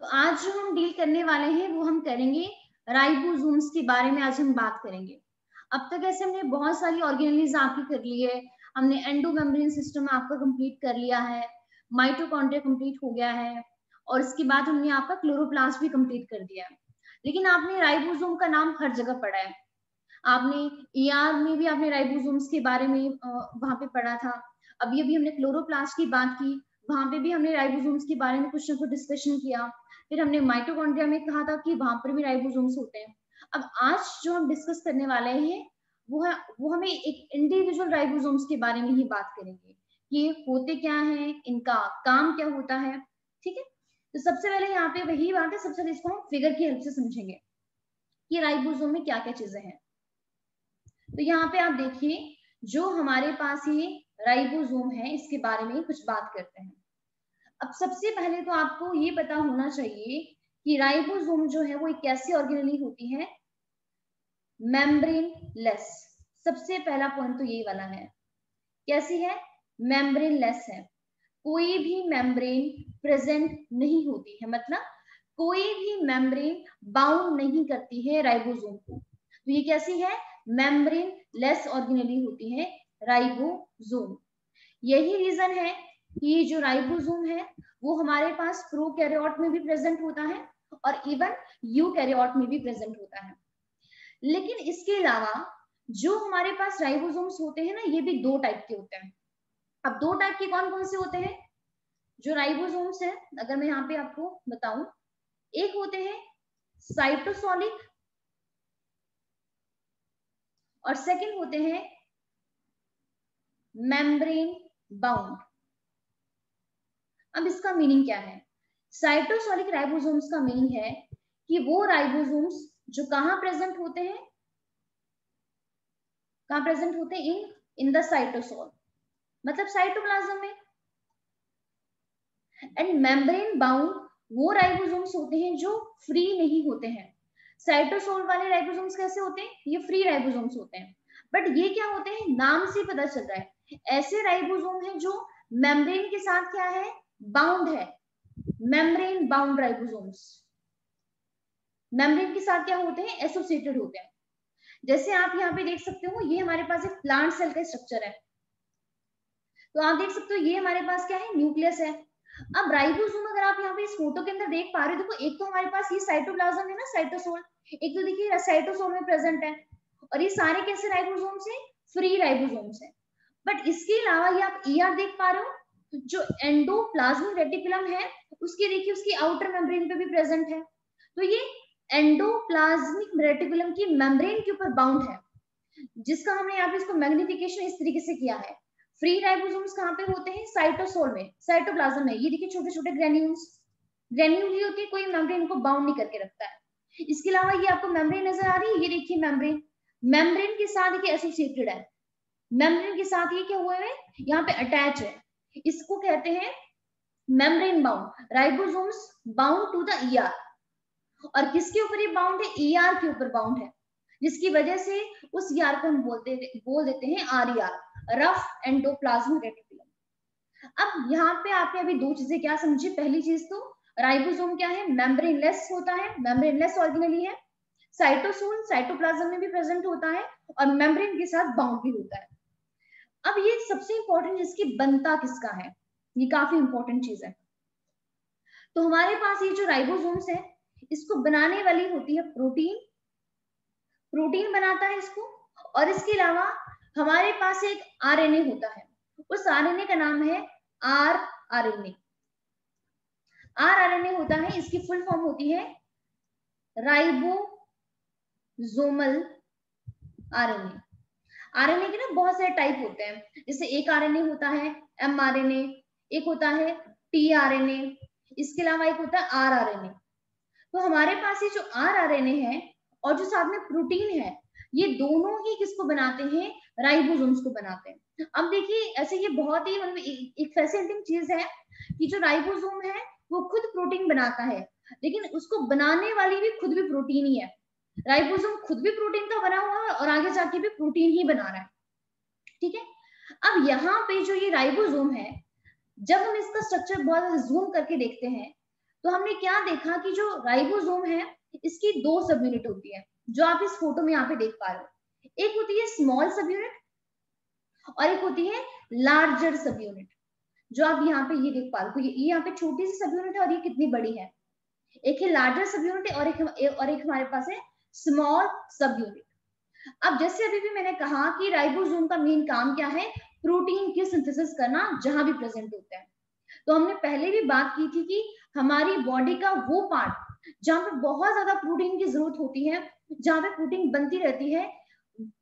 तो आज जो हम डील करने वाले हैं वो हम करेंगे राइबोसोम्स के बारे में। आज हम बात करेंगे। अब तक ऐसे हमने बहुत सारी ऑर्गेनेल्स आपकी कर ली है। हमने एंडोमेम्ब्रेन सिस्टम आपका कंप्लीट कर लिया है, माइटोकॉन्ड्रिया कंप्लीट हो गया है, और इसके बाद हमने आपका क्लोरोप्लास्ट भी कंप्लीट कर दिया है। लेकिन आपने राइबोसोम का नाम हर जगह पढ़ा है। आपने ईआर में भी आपने राइबोसोम्स के बारे में वहां पे पढ़ा था। अभी अभी हमने क्लोरोप्लास्ट की बात की, वहां पे भी हमने राइबोसोम्स के बारे में कुछ ना कुछ डिस्कशन किया। फिर हमने माइटोकॉन्ड्रिया में कहा था कि वहां पर भी राइबोसोम्स होते हैं। अब आज जो हम डिस्कस करने वाले हैं वो हमें एक इंडिविजुअल राइबोसोम्स के बारे में ही बात करेंगे कि ये होते क्या है, इनका काम क्या होता है। ठीक है, तो सबसे पहले यहाँ पे वही बात है, सबसे पहले इसको हम फिगर की हेल्प से समझेंगे कि राइबोसोम में क्या क्या चीजें हैं। तो यहाँ पे आप देखिए, जो हमारे पास ये राइबोसोम है इसके बारे में कुछ बात करते हैं। अब सबसे पहले तो आपको ये पता होना चाहिए कि राइबोसोम जो है वो एक कैसी ऑर्गेनेली होती है, मेम्ब्रेन लेस। सबसे पहला पॉइंट तो ये वाला है, कैसी है, मेम्ब्रेन लेस है। कोई भी मेम्ब्रेन प्रेजेंट नहीं होती है, मतलब कोई भी मेम्ब्रेन बाउंड नहीं करती है राइबोसोम को। तो ये कैसी है, मेम्ब्रेन लेस ऑर्गेनेली होती है राइबोसोम। यही रीजन है कि जो राइबोसोम है वो हमारे पास प्रोकैरियोट में भी प्रेजेंट होता है और इवन यूकैरियोट में भी प्रेजेंट होता है। लेकिन इसके अलावा जो हमारे पास राइबोसोम्स होते हैं ना, ये भी दो टाइप के होते हैं। अब दो टाइप के कौन कौन से होते हैं जो राइबोसोम्स है, अगर मैं यहाँ पे आपको बताऊं, एक होते हैं साइटोसोलिक और सेकंड होते हैं मेम्ब्रेन बाउंड। अब इसका मीनिंग क्या है, साइटोसोलिक राइबोसोम्स का मीनिंग है कि वो राइबोसोम्स जो कहां प्रेजेंट होते हैं, कहां प्रेजेंट होते हैं, इन द साइटोसोल, मतलब साइटोप्लाज्म में। एंड मेम्ब्रेन बाउंड वो राइबोसोम्स होते हैं जो फ्री नहीं होते हैं। साइटोसोल वाले राइबोसोम्स कैसे होते हैं, ये फ्री राइबोसोम्स होते हैं। बट ये क्या होते हैं, नाम से पता चल रहा है, ऐसे राइबोसोम है जो मेम्ब्रेन के साथ क्या है, बाउंड है। मेम्ब्रेन बाउंड राइबोसोम्स मेम्ब्रेन के साथ क्या होते हैं, एसोसिएटेड होते हैं। जैसे आप यहाँ पे देख सकते हो, ये हमारे पास एक प्लांट सेल का स्ट्रक्चर है। तो आप देख सकते हो ये हमारे पास क्या है, न्यूक्लियस है। अब राइबोसोम अगर आप यहाँ पे इस फोटो के अंदर देख पा रहे हो, देखो एक तो हमारे पास ये साइटोप्लाज्म है ना, साइटोसोल, एक तो देखिए साइटोसोल में प्रेजेंट है। और ये सारे कैसे राइबोसोम्स है, फ्री राइबोसोम्स है। बट इसके अलावा ये आप ईआर देख पा रहे हो, जो एंडोप्लाज्मिक रेटिकुलम है उसकी देखिए, उसकी आउटर मेम्ब्रेन पे भी प्रेजेंट है। तो ये एंडोप्लाज्मिक रेटिकुलम की मेम्ब्रेन के ऊपर बाउंड है, जिसका हमने यहाँ पे इसको मैग्निफिकेशन इस तरीके से किया है। फ्री राइबोसोम्स कहाँ पे होते हैं, साइटोसोल में, साइटोप्लाज्म में। ये देखिए छोटे छोटे ग्रेन्यूल्स, ग्रेन्यूल ही होती है, कोई मेम्ब्रेन को बाउंड नहीं करके रखता है। इसके अलावा ये आपको मेम्ब्रेन नजर आ रही है, ये देखिए मेम्ब्रेन, मेम्ब्रेन के साथ ये एसोसिएटेड है, मेम्ब्रेन के साथ ये क्या हुए हैं, यहाँ पे अटैच है। इसको कहते हैं membrane bound ribosomes, bound to the ER. और किसके ऊपर ये बाउंड है, ईआर के ऊपर बाउंड है, जिसकी वजह से उस ईआर को हम बोल देते हैं आरईआर, रफ एंडोप्लाज्मिक रेटिकुलम। अब यहाँ पे आपने अभी दो चीजें क्या समझी, पहली चीज तो राइबोसोम क्या है, मेम्ब्रेनलेस होता है, मेम्ब्रेनलेस ऑर्गेनेली है। साइटोसोल साइटोप्लाज्म में भी प्रेजेंट होता है और मेम्ब्रेन के साथ बाउंड भी होता है। अब ये सबसे इंपॉर्टेंट, इसकी बनता किसका है, ये काफी इंपॉर्टेंट चीज है। तो हमारे पास ये जो राइबोसोम्स है, इसको बनाने वाली होती है प्रोटीन, प्रोटीन बनाता है इसको। और इसके अलावा हमारे पास एक आरएनए होता है, उस आरएनए का नाम है आर आरएनए। आर आरएनए होता है, इसकी फुल फॉर्म होती है राइबोसोमल आरएनए। आरएनए के ना बहुत सारे टाइप होते हैं, जैसे एक आरएनए होता है एमआरएनए, एक होता है टीआरएनए, इसके अलावा एक होता है आरआरएनए। तो हमारे पास ये जो आरआरएनए है और जो साथ में प्रोटीन है, ये दोनों ही किसको बनाते हैं, राइबोसोम्स को बनाते हैं। अब देखिए ऐसे ये बहुत ही मतलब एक फैसिनेटिंग चीज है कि जो राइबोसोम है वो खुद प्रोटीन बनाता है, लेकिन उसको बनाने वाली भी खुद भी प्रोटीन ही है। राइबोसोम खुद भी प्रोटीन का बना हुआ है और आगे जाके भी प्रोटीन ही बना रहा है। ठीक है, अब यहाँ पे जो ये राइबोसोम है, जब हम इसका स्ट्रक्चर बहुत जूम करके देखते हैं, तो हमने क्या देखा कि जो राइबोसोम है इसकी 2 सब यूनिट होती है, जो आप इस फोटो में यहाँ पे देख पा रहे हो। एक होती है स्मॉल सब यूनिट और एक होती है लार्जर सब यूनिट, जो आप यहाँ पे ये देख पा रहे हो। तो ये यहाँ पे छोटी सी सब यूनिट है और ये कितनी बड़ी है, एक है लार्जर सब यूनिट और एक हमारे पास है स्मॉल सब यूनिट। अब जैसे अभी भी मैंने कहा कि राइबोसोम का मेन काम क्या है, प्रोटीन की सिंथेसिस करना जहां भी प्रेजेंट होते हैं। तो हमने पहले भी बात की थी कि हमारी बॉडी का वो पार्ट जहां पे बहुत ज्यादा प्रोटीन की जरूरत होती है, जहां पे प्रोटीन बनती रहती है,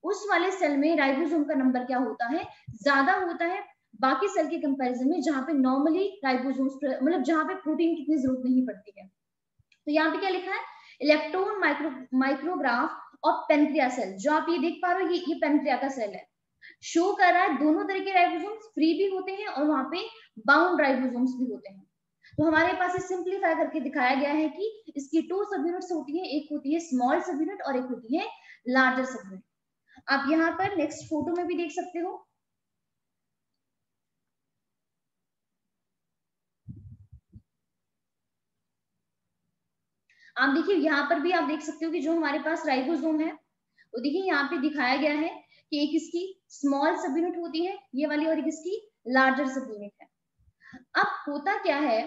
उस वाले सेल में राइबोसोम का नंबर क्या होता है, ज्यादा होता है बाकी सेल के कंपैरिजन में, जहां पे नॉर्मली राइबोसोम्स मतलब जहां पे प्रोटीन की इतनी जरूरत नहीं पड़ती है। तो यहाँ पे क्या लिखा है, इलेक्ट्रॉन माइक्रोग्राफ और पेनक्रिया सेल, जो आप ये देख पा रहे हो ये पेनक्रिया का सेल है, शो कर रहा है दोनों तरह के राइबोसोम्स फ्री भी होते हैं और वहां पे बाउंड राइबोसोम्स भी होते हैं। तो हमारे पास सिंप्लीफाई करके दिखाया गया है कि इसकी 2 सब यूनिट्स होती है, एक होती है स्मॉल सब यूनिट और एक होती है लार्जर सब यूनिट। आप यहाँ पर नेक्स्ट फोटो में भी देख सकते हो। आप देखिए यहाँ पर भी आप देख सकते हो कि जो हमारे पास राइबोसोम है, तो देखिए यहाँ पे दिखाया गया है कि एक इसकी स्मॉल सब यूनिट होती है ये वाली और एक इसकी लार्जर सब यूनिट है। अब होता क्या है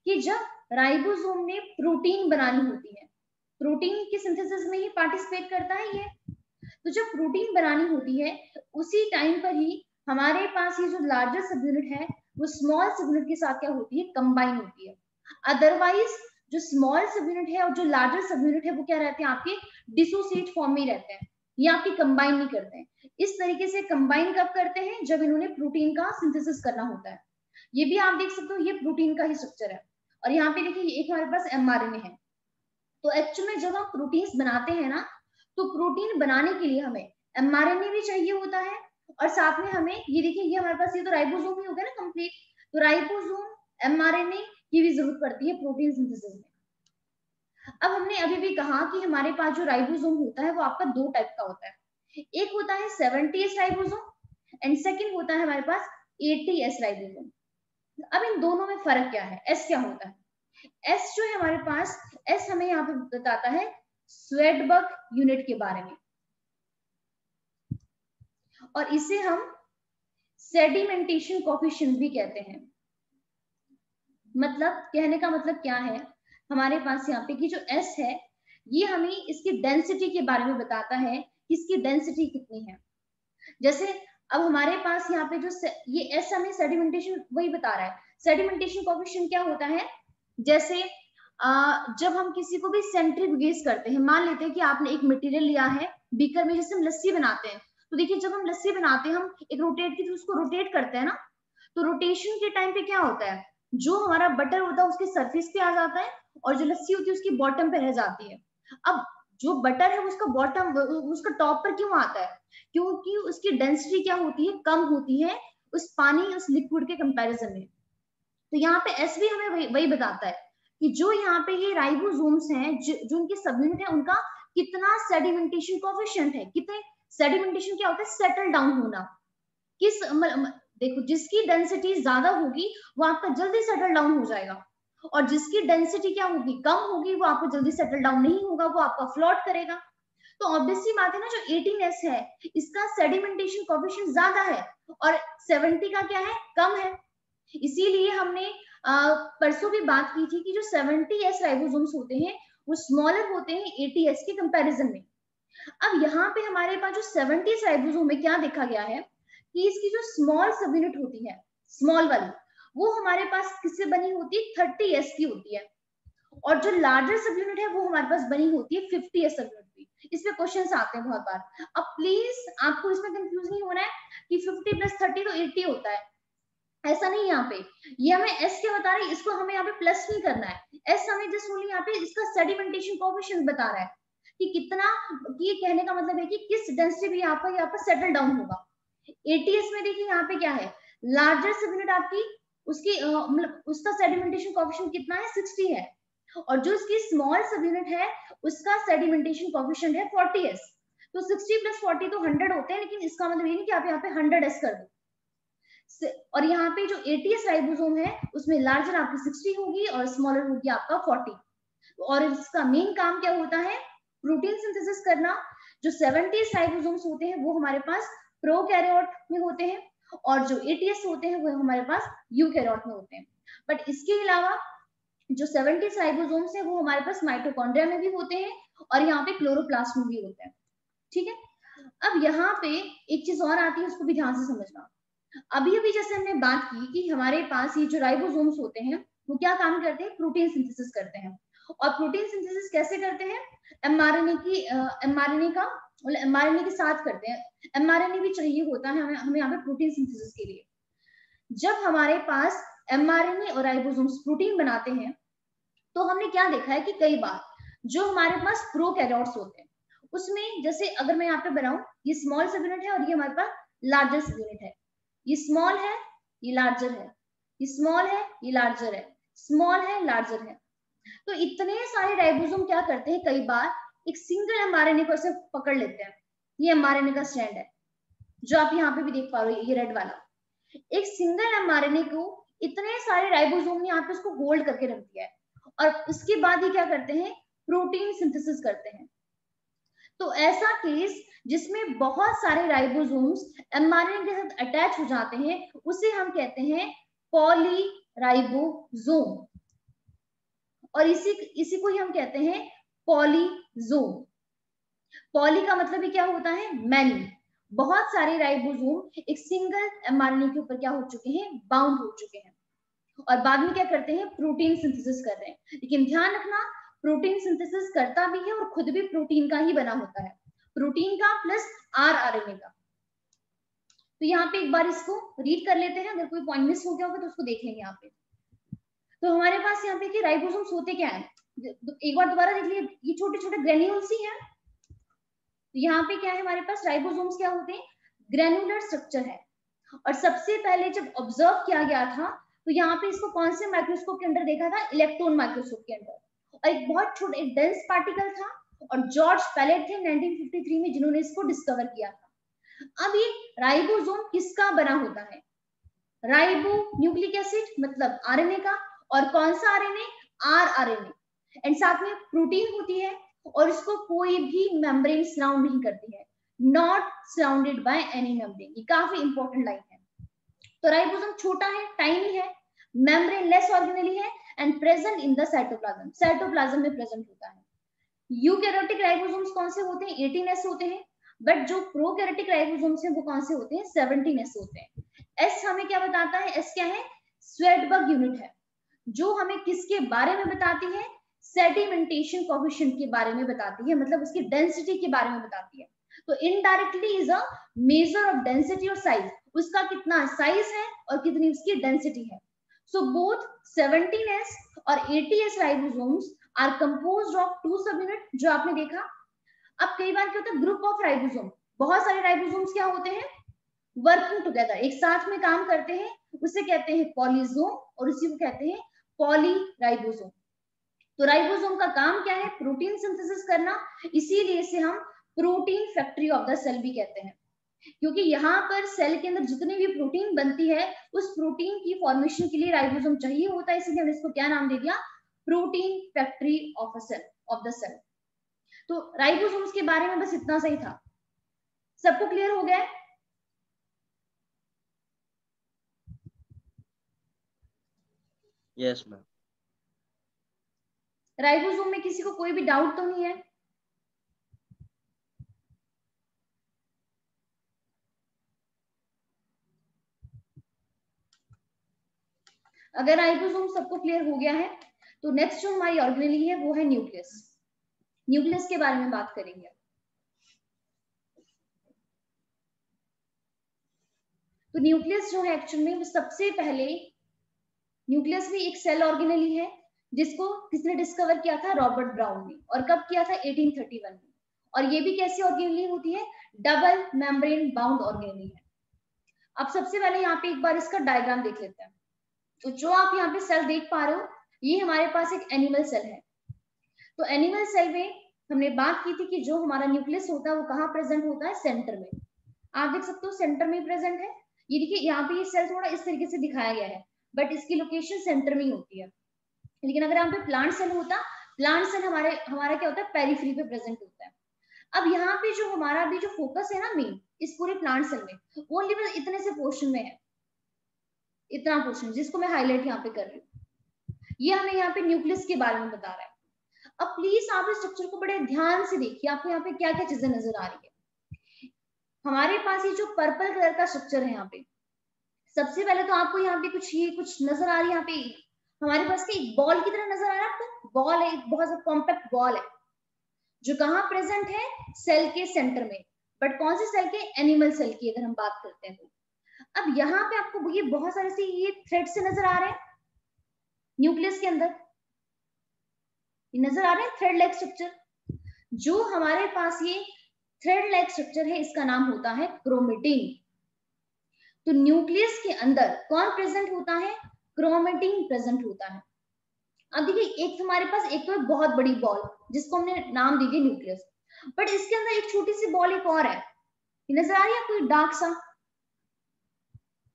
कि जब राइबोसोम ने प्रोटीन बनानी होती है, प्रोटीन की सिंथेसिस में ही पार्टिसिपेट करता है ये, तो जब प्रोटीन बनानी होती है उसी टाइम पर ही हमारे पास ये जो लार्जर सब यूनिट है वो स्मॉल सब यूनिट के साथ क्या होती है, कंबाइन होती है। अदरवाइज जो स्मॉल सब यूनिट है और जो लार्जर सब यूनिट है वो क्या रहते हैं, आपके डिसोसिएट फॉर्म में रहते हैं, ये आपके कंबाइन नहीं करते हैं। इस तरीके से कंबाइन कब करते हैं, जब इन्होंने प्रोटीन का सिंथेसिस करना होता है। ये भी आप देख सकते हो ये प्रोटीन का ही स्ट्रक्चर है। और यहाँ पे देखिए एक हमारे पास एमआरएनए है। तो एक्चुअल में जब हम प्रोटीन्स बनाते हैं ना, तो प्रोटीन बनाने के लिए हमें एमआरएनए भी चाहिए होता है और साथ में हमें ये देखिए ये हमारे पास ये तो राइबोसोम ही हो गया ना कंप्लीट, तो राइबोसोम एमआरएनए की भी जरूरत पड़ती है प्रोटीन सिंथेसिस में। अब हमने अभी भी कहा कि हमारे पास जो राइबोसोम होता है वो आपका 2 टाइप का होता है, एक होता है 70S राइबोसोम एंड सेकंड होता है हमारे पास 80S राइबोसोम। अब इन दोनों में फर्क क्या है, एस क्या होता है, एस जो है हमारे पास, एस हमें यहाँ पे बताता है स्वेडबर्ग यूनिट के बारे में, और इसे हम सेडिमेंटेशन कोफिशिएंट भी कहते हैं। मतलब कहने का मतलब क्या है, हमारे पास यहाँ पे कि जो एस है ये हमें इसकी डेंसिटी के बारे में बताता है कि इसकी डेंसिटी कितनी है। जैसे अब हमारे पास यहाँ पे जो ये एस हमें सेडिमेंटेशन वही बता रहा है। सेडिमेंटेशन कोफिशिएंट क्या होता है, जैसे जब हम किसी को भी सेंट्रीफ्यूगेज करते हैं, मान लेते हैं कि आपने एक मटेरियल लिया है बीकर में, जैसे हम लस्सी बनाते हैं, तो देखिए जब हम लस्सी बनाते हैं हम एक रोटेट की उसको रोटेट करते हैं ना, तो रोटेशन के टाइम पे क्या होता है, जो हमारा बटर होता है उसके सरफेस पे आ जाता है और जो लस्सी होती है उसकी बॉटम पे रह जाती है। अब जो बटर है उसका बॉटम उसका टॉप पर क्यों आता है, क्योंकि उसकी डेंसिटी क्या होती है, कम होती है उस पानी उस लिक्विड के कंपैरिजन में। तो यहाँ पे एस भी हमें वही बताता है कि जो यहाँ पे ये राइबोसोम्स हैं जो उनके सब यूनिट है उनका कितना सेडिमेंटेशन कोएफिशिएंट है, कितने सेडिमेंटेशन क्या होता है, सेटल डाउन होना, किस देखो जिसकी डेंसिटी ज्यादा होगी वो आपका जल्दी सेटल डाउन हो जाएगा, और जिसकी डेंसिटी क्या होगी, कम होगी, वो आपको जल्दी सेटल डाउन नहीं होगा, वो आपका फ्लोट करेगा। तो ऑब्वियसली बात है ना, जो 18S है इसका सेडिमेंटेशन कोएफिशिएंट ज्यादा है और 70 का क्या है, कम है। इसीलिए हमने परसों भी बात की थी कि जो 70S राइबोसोम्स होते हैं वो स्मॉलर होते हैं 80S के कंपैरिजन में। अब यहाँ पे हमारे पास जो 70S राइबोसोम में क्या देखा गया है कि इसकी जो स्मॉल सब यूनिट होती है, स्मॉल वाली, वो हमारे पास किससे बनी होती है, 30S की होती है, और जो लार्जर सब यूनिट है वो हमारे पास बनी होती है 50S सब यूनिट की। इसमें क्वेश्चंस आते हैं बहुत बार। अब प्लीज आपको इसमें कंफ्यूज नहीं होना है कि 50 + 30 तो 80 होता है, ऐसा नहीं। यहाँ पे ये हमें एस क्या बता रही है, इसको हमें यहाँ पे प्लस नहीं करना है, एस हमें जस्ट ओनली यहाँ पे इसका सेडिमेंटेशन कोएफिशिएंट बता रहा है कि कितना, कि कहने का मतलब है कि किस डेंसिटी भी यहाँ पर सेटल डाउन होगा। 80S में देखिए यहाँ पे क्या है, लार्जर सब यूनिट आपकी उसकी मतलब उसका सेडिमेंटेशन कोएफिशिएंट कितना है, 60 है, और जो इसकी स्मॉल सब यूनिट है उसका सेडिमेंटेशन कोएफिशिएंट है 40S। तो 60 + 40 तो 100 होते हैं, लेकिन इसका मतलब ये नहीं कि आप यहाँ पे 100S कर दो, और यहाँ पे जो ATS राइबोसोम है उसमें लार्जर आपकी 60 होगी और स्मॉलर होगी आपका 40। और इसका मेन काम क्या होता है, प्रोटीन सिंथेसिस करना। जो 70 राइबोसोम्स होते हैं वो हमारे पास प्रोकैरियोट में होते हैं और जो ATS होते हैं वो हमारे पास यूकैरियोट में होते हैं। बट इसके अलावा जो 70 राइबोसोम्स है वो हमारे पास माइटोकॉन्ड्रिया में भी होते हैं और यहाँ पे क्लोरोप्लास्ट में भी होते हैं। ठीक है, अब यहाँ पे एक चीज और आती है, उसको भी ध्यान से समझना। अभी अभी जैसे हमने बात की कि हमारे पास ये जो राइबोसोम्स होते हैं वो क्या काम करते हैं, प्रोटीन सिंथेसिस करते हैं। और प्रोटीन सिंथेसिस कैसे करते हैं, mRNA के साथ करते हैं। mRNA भी चाहिए होता है हमें यहाँ पे प्रोटीन सिंथेसिस के लिए। जब हमारे पास mRNA और राइबोसोम्स प्रोटीन बनाते हैं तो हमने क्या देखा है कि कई बार जो हमारे पास प्रोकैरियोट्स होते हैं उसमें, जैसे अगर मैं यहाँ पे बनाऊं, ये स्मॉल सब यूनिट है और ये हमारे पास लार्जर सब यूनिट है। ये स्मॉल है, ये लार्जर है, ये स्मॉल है, ये लार्जर है, स्मॉल है, लार्जर है। तो इतने सारे राइबोसोम क्या करते हैं, कई बार एक सिंगल mRNA को ऐसे पकड़ लेते हैं। ये mRNA का स्ट्रैंड है जो आप यहाँ पे भी देख पा रहे हो, ये रेड वाला। एक सिंगल mRNA को इतने सारे राइबोसोम ने यहाँ पे उसको होल्ड करके रख दिया है और उसके बाद ये क्या करते हैं, प्रोटीन सिंथेसिस करते हैं। तो ऐसा केस जिसमें बहुत सारे राइबोसोम्स mRNA के साथ अटैच हो जाते हैं उसे हम कहते हैं पॉलीराइबोसोम, और इसी को ही हम कहते हैं पॉलीजोम। पॉली का मतलब ही क्या होता है, मैनी। बहुत सारे राइबोसोम एक सिंगल mRNA के ऊपर क्या हो चुके हैं, बाउंड हो चुके हैं और बाद में क्या करते हैं, प्रोटीन सिंथेसिस कर रहे हैं। लेकिन ध्यान रखना, प्रोटीन सिंथेसिस करता भी है और खुद भी प्रोटीन का ही बना होता है, प्रोटीन का प्लस rRNA का। तो यहाँ पे एक बार इसको रीड कर लेते हैं, अगर कोई पॉइंट मिस हो गया होगा तो उसको देख लेंगे यहाँ पे। तो हमारे पास यहाँ पे राइबोसोम्स होते क्या है, एक बार दोबारा देख लिए, ये छोटे छोटे ग्रेन्यूल्स ही हैं। तो यहाँ पे क्या है, हमारे पास राइबोसोम्स क्या होते हैं, ग्रेनुलर स्ट्रक्चर है। और सबसे पहले जब ऑब्जर्व किया गया था तो यहाँ पे इसको कौन से माइक्रोस्कोप के अंदर देखा था, इलेक्ट्रॉन माइक्रोस्कोप के अंदर। और एक बहुत छोटा एक डेंस पार्टिकल था और जॉर्ज पैलेट थे 1953 में जिन्होंने इसको डिस्कवर किया था। अब ये राइबोसोम किसका बना होता है, राइबो न्यूक्लिक एसिड मतलब आरएनए का, और कौन सा आरएनए, rRNA, एंड साथ में प्रोटीन होती है और इसको कोई भी मेम्ब्रेन सराउंड नहीं करती है, not surrounded by any membrane. ये काफी इंपॉर्टेंट लाइन है। तो राइबोसोम छोटा है, टाइनी है, मेम्ब्रेन लेस ऑर्गेनेली है and present in the cytoplasm, cytoplasm में प्रेजेंट होता है। यूकैरियोटिक राइबोसोम्स कौन से होते हैं, 18S होते हैं, बट जो प्रोकैरियोटिक राइबोसोम्स हैं वो कौन से होते हैं, 17S होते हैं। एस हमें क्या बताता है, एस क्या है, स्वेडबर्ग यूनिट है, जो हमें किसके बारे में बताती है, सेडिमेंटेशन कोएफिशिएंट के बारे में बताती है, मतलब उसकी डेंसिटी के बारे में बताती है। तो indirectly is a measure of density और साइज, उसका कितना साइज है और कितनी उसकी डेंसिटी है। सो बोथ 17S और 80S ribosomes are composed of 2 सब यूनिट, जो आपने देखा। अब कई बार क्या होता है, ग्रुप ऑफ राइबोसोम, बहुत सारे राइबोसोम्स क्या होते हैं, वर्किंग टुगेदर, एक साथ में काम करते हैं, उसे कहते हैं पॉलीजोम और उसी को कहते हैं पॉलीराइबोसोम। तो राइबोसोम का काम क्या है, प्रोटीन सिंथेसिस करना, इसीलिए इसे हम protein factory of the cell भी कहते हैं, क्योंकि यहाँ पर सेल के अंदर जितनी भी प्रोटीन बनती है उस प्रोटीन की फॉर्मेशन के लिए राइबोसोम चाहिए होता है, इसलिए हमने इसको क्या नाम दे दिया, protein factory of a cell, of the cell. तो राइबोसोम्स के बारे में बस इतना सही था, सबको क्लियर हो गया है? Yes ma'am. राइबोसोम में किसी को कोई भी डाउट तो नहीं है? अगर राइबोसोम सबको क्लियर हो गया है तो नेक्स्ट जो हमारी ऑर्गेनेली है वो है न्यूक्लियस। न्यूक्लियस के बारे में बात करेंगे। तो न्यूक्लियस जो है एक्चुअल में वो सबसे पहले, न्यूक्लियस भी एक सेल ऑर्गेनेली है जिसको किसने डिस्कवर किया था, रॉबर्ट ब्राउन ने, और कब किया था, 1831 में। और ये भी कैसी ऑर्गेनेली होती है, डबल मेम्ब्रेन बाउंड ऑर्गेनेली है। अब सबसे पहले यहाँ पे एक बार इसका डायग्राम देख लेते हैं। तो जो आप यहाँ पे सेल देख पा रहे हो ये हमारे पास एक एनिमल सेल है। तो एनिमल सेल में हमने बात की थी कि जो हमारा न्यूक्लियस होता है वो कहाँ प्रेजेंट होता है, सेंटर में। आप देख सकते हो सेंटर में प्रेजेंट है। ये देखिए यहाँ पे ये सेल थोड़ा इस तरीके से दिखाया गया है, बट इसकी लोकेशन सेंटर में ही होती है। लेकिन अगर यहाँ पे प्लांट सेल होता, प्लांट सेल हमारा क्या होता है, पेरिफेरी पे प्रेजेंट होता है। अब यहाँ पे जो हमारा भी जो फोकस है ना मेन इस पूरे प्लांट सेल में, वो ओनली बस इतने से पोर्शन में है, इतना पोर्शन जिसको मैं हाईलाइट यहाँ पे कर रही हूँ। ये हमें यहाँ पे न्यूक्लियस के बारे में बता रहा है। अब प्लीज आप इस स्ट्रक्चर को बड़े ध्यान से देखिए, आपको यहाँ पे क्या क्या चीजें नजर आ रही है। हमारे पास ये जो पर्पल कलर का स्ट्रक्चर है, यहाँ पे सबसे पहले तो आपको यहाँ पे कुछ नजर आ रही है। यहाँ पे हमारे पास एक बॉल की तरह नजर आ रहा है आपको, बॉल है, एक बहुत कॉम्पैक्ट बॉल है जो कहाँ प्रेजेंट है, सेल के सेंटर में। बट कौन से सेल के, एनिमल सेल की अगर हम बात करते हैं तो। अब यहाँ पे आपको ये बहुत सारे से ये थ्रेड से नजर आ रहे हैं न्यूक्लियस के अंदर, ये नजर आ रहे हैं थ्रेड लाइक स्ट्रक्चर। जो हमारे पास ये थ्रेड लाइक स्ट्रक्चर है इसका नाम होता है क्रोमेटिन। तो न्यूक्लियस के अंदर कौन प्रेजेंट होता है, क्रोमेटिन प्रेजेंट होता है। अब देखिए एक हमारे पास एक तो बहुत बड़ी बॉल जिसको हमने नाम दीजिए न्यूक्लियस, बट इसके अंदर एक छोटी सी बॉल एक और है, ये नजर आ रही है आपको, डार्क सा,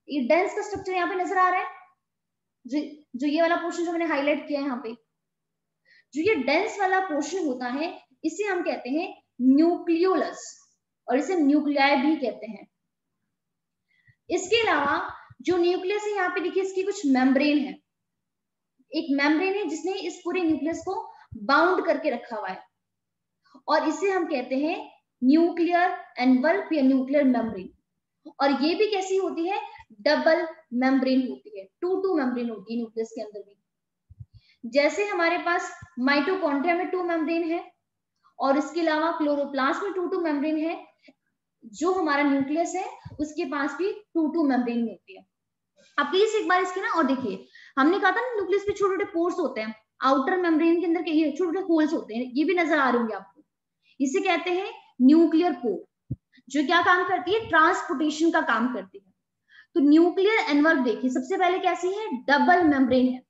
ये डेंस का स्ट्रक्चर यहाँ पे नजर आ रहा है। जो ये वाला पोर्शन जो मैंने हाईलाइट किया है यहाँ पे, जो ये डेंस वाला पोर्शन होता है इसे हम कहते हैं न्यूक्लियोलस, और इसे न्यूक्लियाई भी कहते हैं। इसके अलावा जो न्यूक्लियस है यहाँ पे देखिए इसकी कुछ मेम्ब्रेन है, एक मेम्ब्रेन है जिसने इस पूरे न्यूक्लियस को बाउंड करके रखा हुआ है, और इसे हम कहते हैं न्यूक्लियर एनवल्प या न्यूक्लियर मेम्ब्रेन। और ये भी कैसी होती है, डबल मेम्ब्रेन होती है, टू मेम्ब्रेन होती है न्यूक्लियस के अंदर भी। जैसे हमारे पास माइटोकॉन्ड्रिया में 2 मेम्ब्रेन है, और इसके अलावा क्लोरोप्लास्ट में 2 मेम्ब्रेन है, जो हमारा न्यूक्लियस है उसके पास भी 2 मेम्ब्रेन होती है। अब प्लीज एक बार इसके ना और देखिए, हमने कहा था ना न्यूक्लियस पे छोटे छोटे पोर्स होते हैं, आउटर मेम्ब्रेन के अंदर के ये छोटे छोटे होल्स होते हैं, ये भी नजर आ रहे होंगे आपको, इसे कहते हैं न्यूक्लियर पोर, जो क्या काम करती है, ट्रांसपोर्टेशन का काम करती है। तो न्यूक्लियर एनवल्प देखिए सबसे पहले कैसी है, डबल मेम्ब्रेन है,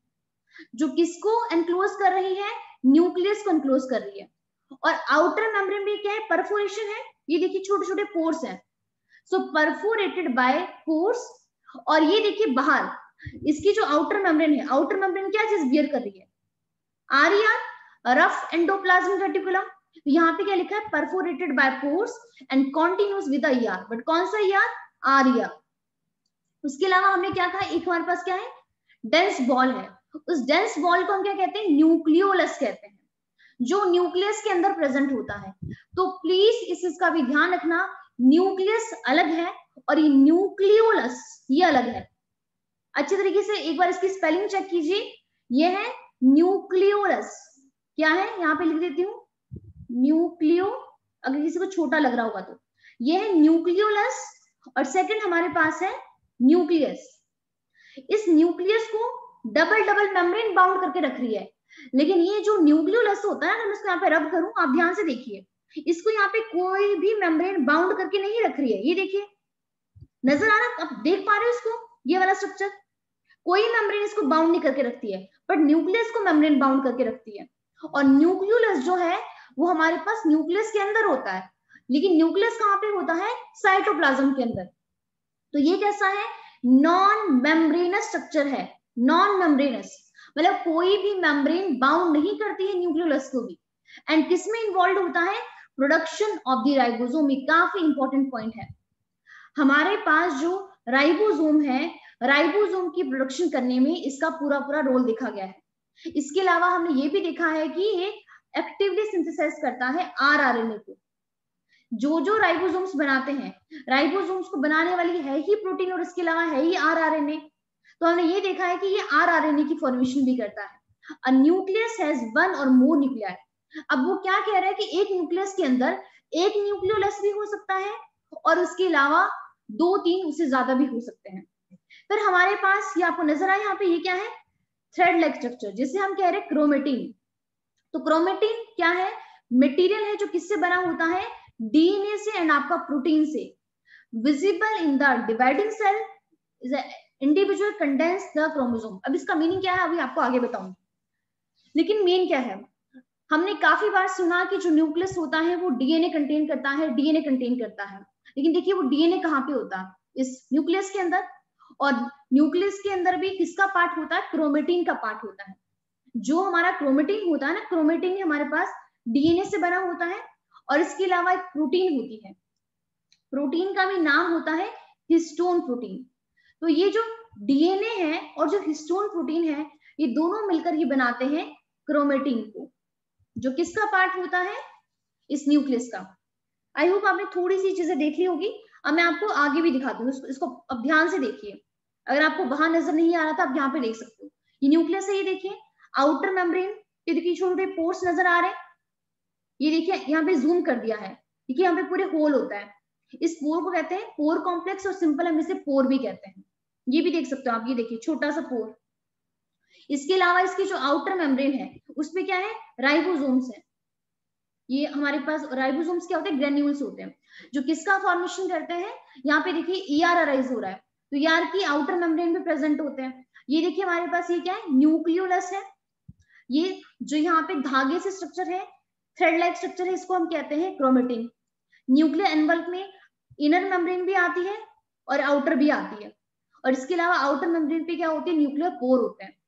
जो किसको एनक्लोज कर रही है, न्यूक्लियस को एनक्लोज कर रही है। और आउटर मेम्ब्रेन में क्या है, परफोरेशन है, ये देखिए छोटे छोटे पोर्स हैं, सो परफोरेटेड बाय पोर्स। और ये देखिए बाहर इसकी जो आउटर मेम्ब्रेन है, आउटर मेम्ब्रेन क्या चीज बियर कर रही है, आरईआर, रफ एंडोप्लाज्मिक रेटिकुलम। यहाँ पे क्या लिखा है, perforated by pores and continuous with ER, but कौन सा ईआर, आरईआर। उसके अलावा हमने क्या कहा, एक हमारे पास क्या है, डेंस बॉल है, उस डेंस बॉल को हम क्या कहते हैं, न्यूक्लियोलस कहते हैं, जो न्यूक्लियस के अंदर प्रेजेंट होता है। तो प्लीज इस चीज का भी ध्यान रखना, न्यूक्लियस अलग है और ये न्यूक्लियोलस ये अलग है। अच्छी तरीके से एक बार इसकी स्पेलिंग चेक कीजिए, ये है न्यूक्लियोलस, क्या है यहाँ पे लिख देती हूँ, न्यूक्लियो, अगर किसी को छोटा लग रहा होगा तो ये है न्यूक्लियोलस, और सेकंड हमारे पास है न्यूक्लियस। इस न्यूक्लियस को डबल डबल मेम्ब्रेन बाउंड करके रख रही है, लेकिन ये जो न्यूक्लियोलस होता है ना, मैं इसको यहाँ पे रब करूं, आप ध्यान से देखिए, इसको यहाँ पे कोई भी मेम्ब्रेन बाउंड करके नहीं रख रही है, ये देखिए नजर आ रहा है, आप देख पा रहे हो इसको, ये वाला स्ट्रक्चर, कोई मेम्ब्रेन इसको बाउंड नहीं करके रखती है, बट न्यूक्लियस को मेम्ब्रेन बाउंड करके रखती है। और न्यूक्लियोलस जो है वो हमारे पास न्यूक्लियस के अंदर होता है, लेकिन न्यूक्लियस कहाँ पे होता है, साइटोप्लाज्म के अंदर। तो ये कैसा है, नॉन मेम्ब्रेनस स्ट्रक्चर है, नॉन मेम्ब्रेनस, मतलब कोई भी मेम्ब्रेन बाउंड नहीं करती है न्यूक्लियोलस को भी। एंड किसमें इन्वॉल्व होता है, प्रोडक्शन ऑफ द राइबोसोम, काफी इंपॉर्टेंट पॉइंट है। हमारे पास जो राइबोसोम है, राइबोसोम की प्रोडक्शन करने में इसका पूरा पूरा रोल देखा गया है। इसके अलावा हमने ये भी देखा है कि ये एक्टिवली सिंथेसाइज करता है आरआरएनए को। जो राइबोसोम्स बनाते हैं, राइबोसोम्स को बनाने वाली है ही प्रोटीन और इसके अलावा है ही आरआरएनए। तो हमने ये देखा है कि ये आरआरएनए की फॉर्मेशन भी करता है। अ न्यूक्लियस हैज वन और मोर न्यूक्लियाई। अब वो क्या कह रहा है कि एक न्यूक्लियस के अंदर एक न्यूक्लियोलस भी हो सकता है और उसके अलावा 2-3 उससे ज्यादा भी हो सकते हैं। फिर हमारे पास ये आपको नजर आया यहाँ पे, ये क्या है, थ्रेड लाइक स्ट्रक्चर, जिसे हम कह रहे हैं क्रोमेटिन। तो क्रोमेटिन क्या है, मटेरियल है जो किससे बना होता है, डीएनए से एंड आपका प्रोटीन से। Visible in the dividing cell is individual contains the chromosome. अब इसका मीनिंग क्या है अभी आपको आगे बताऊंगी, लेकिन मेन क्या है, हमने काफी बार सुना कि जो न्यूक्लियस होता है वो डीएनए कंटेन करता है, डीएनए कंटेन करता है, लेकिन देखिए वो डीएनए कहाँ पे होता है, इस न्यूक्लियस के अंदर। और न्यूक्लियस के अंदर भी किसका पार्ट होता है, क्रोमेटिन का पार्ट होता है। जो हमारा क्रोमेटिन होता है ना, क्रोमेटिन हमारे पास डीएनए से बना होता है, और इसके अलावा एक प्रोटीन होती है, प्रोटीन का भी नाम होता है हिस्टोन प्रोटीन। तो ये जो डीएनए है और जो हिस्टोन प्रोटीन है, ये दोनों मिलकर ये बनाते हैं क्रोमेटिन को, जो किसका पार्ट होता है, इस न्यूक्लियस का। आई होप आपने थोड़ी सी चीजें देख ली होगी। अब मैं आपको आगे भी दिखाती हूँ, इसको अब ध्यान से देखिए। अगर आपको वहां नजर नहीं आ रहा था, आप यहाँ पे देख सकते हो, ये न्यूक्लियस है, ये देखिए आउटर मेम्ब्रेन, ये देखिए छोटे छोटे पोर्स नजर आ रहे हैं, ये देखिए यहाँ पे जूम कर दिया है, देखिए यहाँ पे पूरे होल होता है, इस पोर को कहते हैं पोर कॉम्प्लेक्स, और सिंपल हम इसे पोर भी कहते हैं। ये भी देख सकते हो आप, ये देखिए छोटा सा पोर। इसके अलावा इसकी जो आउटर मेम्ब्रेन है उसमें क्या है, राइबोसोम्स है। ये हमारे पास राइबोसोम्स क्या होते हैं, ग्रेन्यूल्स होते हैं, जो किसका फॉर्मेशन करते हैं, यहाँ पे देखिए ईआर अराइज हो रहा है, तो ईआर की आउटर मेम्ब्रेन पे प्रेजेंट होते हैं। ये देखिए हमारे पास ये क्या है, न्यूक्लियोलस है, ये जो यहाँ पे धागे से स्ट्रक्चर है, थ्रेड लाइक स्ट्रक्चर है, इसको हम कहते हैं क्रोमेटिन। न्यूक्लियर एनवल्प में इनर मेम्ब्रेन भी आती है और आउटर भी आती है, और इसके अलावा आउटर मेम्ब्रेन पे क्या होती है, न्यूक्लियर पोर होते हैं।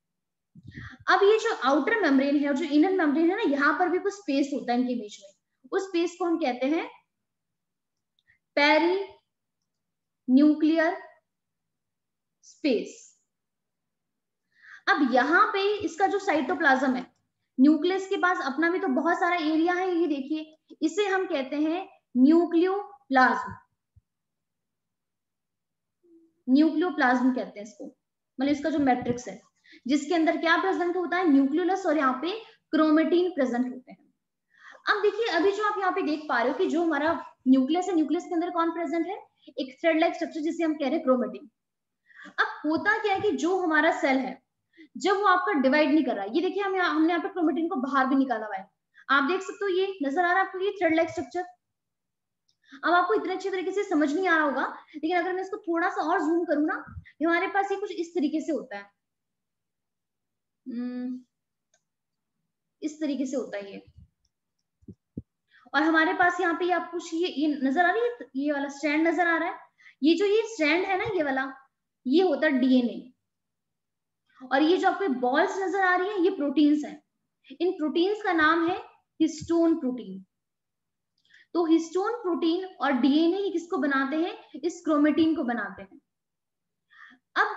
अब ये जो आउटर मेम्ब्रेन है और जो इनर मेम्ब्रेन है ना, यहाँ पर भी कुछ स्पेस होता है इनके बीच में, उस स्पेस को हम कहते हैं पेरी न्यूक्लियर स्पेस। अब यहाँ पे इसका जो साइटोप्लाज्म है, न्यूक्लियस के पास अपना भी तो बहुत सारा एरिया है, ये देखिए, इसे हम कहते हैं न्यूक्लियोप्लाज्म, न्यूक्लियोप्लाज्म कहते हैं इसको, मतलब इसका जो मैट्रिक्स है, जिसके अंदर क्या प्रेजेंट होता है, न्यूक्लियोलस, और यहाँ पे क्रोमेटिन प्रेजेंट होते हैं। अब देखिए, अभी जो आप यहाँ पे देख पा रहे हो कि जो हमारा न्यूक्लियस है, न्यूक्लियस के अंदर कौन प्रेजेंट है, एक थ्रेड लाइक स्ट्रक्चर जिसे हम कह रहे हैं क्रोमेटिन। अब होता क्या है कि जो हमारा सेल है, जब वो आपका डिवाइड नहीं कर रहा है, ये देखिए हमने यहाँ पे क्रोमेटिन को बाहर भी निकाला हुआ है, आप देख सकते हो, ये नजर आ रहा है आपको, ये थ्रेड लाइक स्ट्रक्चर। अब आपको इतने अच्छे तरीके से समझ नहीं आ रहा होगा, लेकिन अगर मैं इसको थोड़ा सा और जूम करूँ ना, हमारे पास ये कुछ इस तरीके से होता है, इस तरीके से होता है ये, और हमारे पास यहाँ पे आपको ये नजर आ रही है, ये वाला स्ट्रैंड नजर आ रहा है, ये जो ये स्ट्रैंड है ना, ये वाला, ये होता है डीएनए, और ये जो आपको बॉल्स नजर आ रही है, ये प्रोटीन्स हैं। इन प्रोटीन्स का नाम है हिस्टोन प्रोटीन। तो हिस्टोन प्रोटीन और डीएनए किसको बनाते हैं, इस क्रोमेटिन को बनाते हैं। अब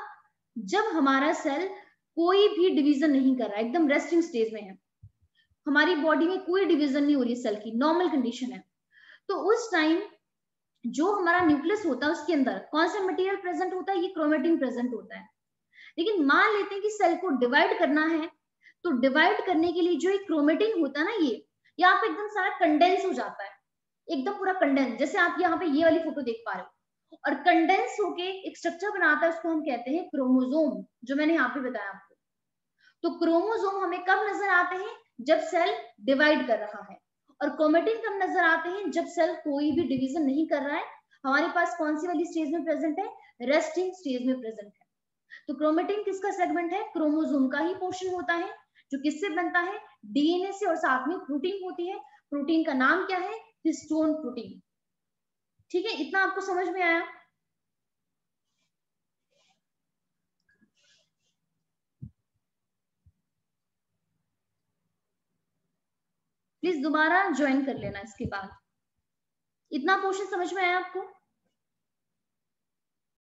जब हमारा सेल कोई भी डिवीजन नहीं कर रहा है, एकदम रेस्टिंग स्टेज में है, हमारी बॉडी में कोई डिवीजन नहीं हो रही है, सेल की नॉर्मल कंडीशन है, तो उस टाइम जो हमारा न्यूक्लियस होता है उसके अंदर कौन सा मटेरियल प्रेजेंट होता है, ये क्रोमेटिन प्रेजेंट होता है। लेकिन मान लेते हैं कि सेल को डिवाइड करना है, तो डिवाइड करने के लिए जो एक क्रोमेटिन होता है ना, ये यहाँ पे एकदम सारा कंडेंस हो जाता है, एकदम पूरा कंडेंस, जैसे आप यहाँ पे ये वाली फोटो देख पा रहे हो, और कंडेंस होके एक स्ट्रक्चर बनाता है, उसको हम कहते हैं क्रोमोसोम, जो मैंने यहाँ पे बताया आपको। तो क्रोमोसोम हमें कब नजर आते हैं, जब सेल डिवाइड कर रहा है, और क्रोमेटिन कब नजर आते हैं, जब सेल कोई भी डिवीजन नहीं कर रहा है। हमारे पास कौन सी वाली स्टेज में प्रेजेंट है, रेस्टिंग स्टेज में प्रेजेंट है। तो क्रोमेटिन किसका सेगमेंट है, क्रोमोसोम का ही पोर्शन होता है, जो किससे बनता है, डीएनए से, और साथ में प्रोटीन होती है। प्रोटीन का नाम क्या है, हिस्टोन प्रोटीन। ठीक है, इतना आपको समझ में आया। प्लीज दोबारा ज्वाइन कर लेना इसके बाद। इतना पोर्शन समझ में आया आपको।